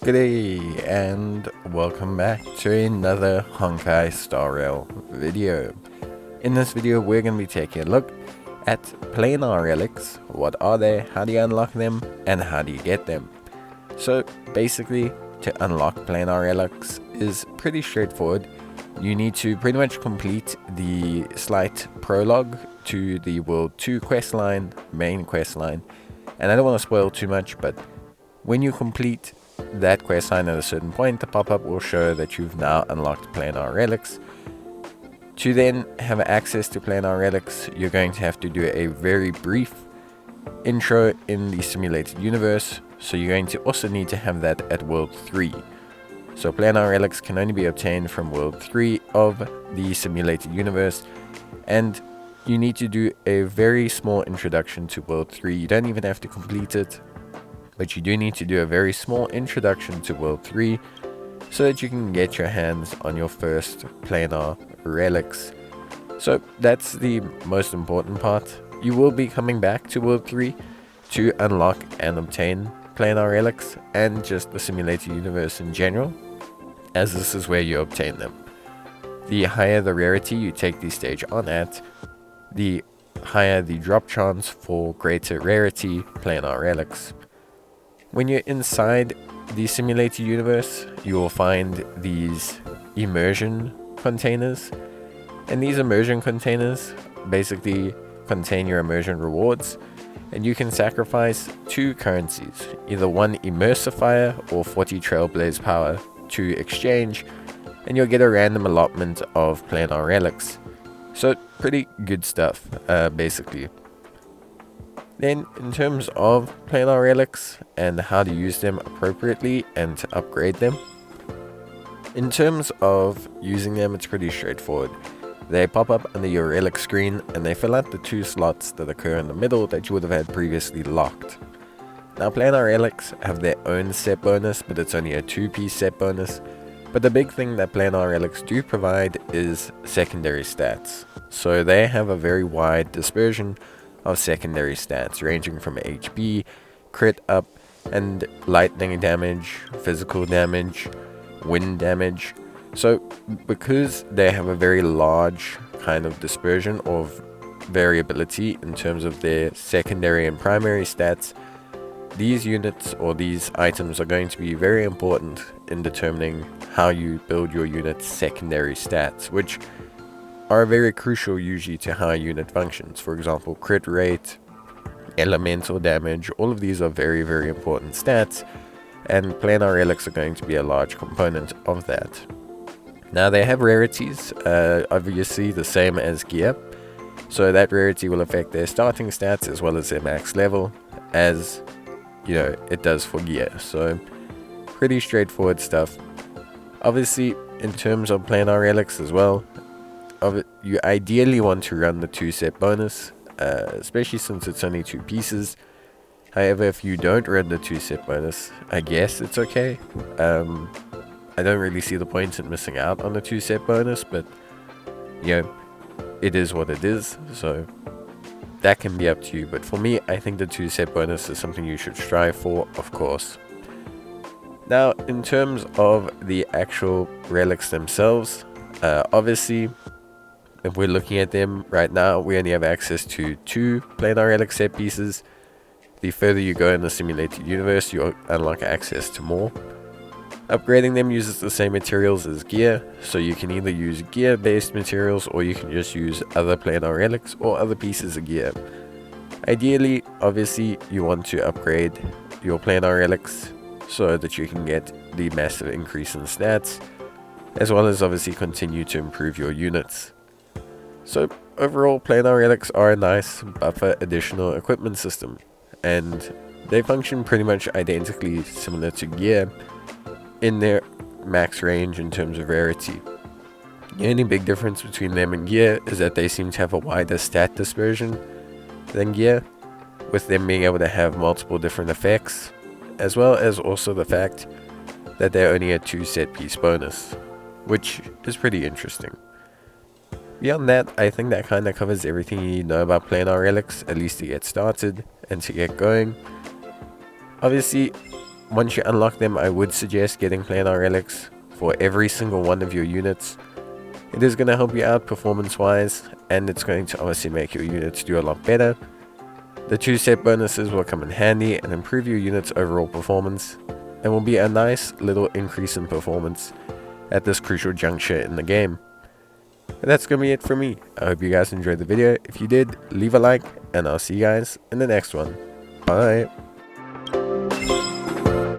G'day and welcome back to another Honkai Star Rail video. In this video we're going to be taking a look at Planar Relics. What are they, how do you unlock them, and how do you get them? So basically, to unlock Planar Relics is pretty straightforward. You need to pretty much complete the slight prologue to the World 2 questline, main questline, and I don't want to spoil too much, but when you complete that quest line at a certain point, the pop-up will show that you've now unlocked Planar Relics. To then have access to Planar Relics, you're going to have to do a very brief intro in the simulated universe, so you're going to also need to have that at World 3. So Planar Relics can only be obtained from World 3 of the simulated universe, and you need to do a very small introduction to World 3. You don't even have to complete it, but you do need to do a very small introduction to World 3 so that you can get your hands on your first Planar Relics. So that's the most important part. You will be coming back to World 3 to unlock and obtain Planar Relics and just the simulated universe in general, as this is where you obtain them. The higher the rarity you take the stage on at, the higher the drop chance for greater rarity Planar Relics. When you're inside the simulated universe, you will find these immersion containers, and these immersion containers basically contain your immersion rewards, and you can sacrifice 2 currencies, either 1 immersifier or 40 trailblaze power to exchange, and you'll get a random allotment of Planar Relics. So pretty good stuff, basically. Then, in terms of Planar Relics and how to use them appropriately and to upgrade them, in terms of using them, it's pretty straightforward. They pop up under your relic screen and they fill out the 2 slots that occur in the middle that you would have had previously locked. Now, Planar Relics have their own set bonus, but it's only a 2-piece set bonus. But the big thing that Planar Relics do provide is secondary stats. So they have a very wide dispersion of secondary stats, ranging from HP, crit up, and lightning damage, physical damage, wind damage. So because they have a very large kind of dispersion of variability in terms of their secondary and primary stats, these units or these items are going to be very important in determining how you build your unit's secondary stats, which are very crucial usually to how a unit functions. For example, crit rate, elemental damage, all of these are very, very important stats, and Planar Relics are going to be a large component of that. Now, they have rarities, obviously the same as gear, so that rarity will affect their starting stats as well as their max level, as you know it does for gear. So pretty straightforward stuff. Obviously, in terms of Planar Relics as well, you ideally want to run the 2 set bonus, especially since it's only 2 pieces. However, if you don't run the 2 set bonus, I guess it's okay. I don't really see the point in missing out on the 2 set bonus, but you know, it is what it is, so that can be up to you. But for me, I think the 2 set bonus is something you should strive for, of course. Now, in terms of the actual relics themselves, obviously, if we're looking at them right now, we only have access to 2 Planar Relic set pieces. The further you go in the simulated universe, you unlock access to more. Upgrading them uses the same materials as gear, so you can either use gear-based materials or you can just use other Planar Relics or other pieces of gear. Ideally, obviously, you want to upgrade your Planar Relics so that you can get the massive increase in stats, as well as obviously continue to improve your units. So overall, Planar Relics are a nice buffer additional equipment system, and they function pretty much identically similar to gear in their max range in terms of rarity. The only big difference between them and gear is that they seem to have a wider stat dispersion than gear, with them being able to have multiple different effects, as well as also the fact that they're only a 2 set piece bonus, which is pretty interesting. Beyond that, I think that kind of covers everything you need to know about Planar Relics, at least to get started and to get going. Obviously, once you unlock them, I would suggest getting Planar Relics for every single one of your units. It is going to help you out performance wise, and it's going to obviously make your units do a lot better. The 2-step bonuses will come in handy and improve your unit's overall performance, and will be a nice little increase in performance at this crucial juncture in the game. And that's going to be it for me. I hope you guys enjoyed the video. If you did, leave a like, and I'll see you guys in the next one. Bye.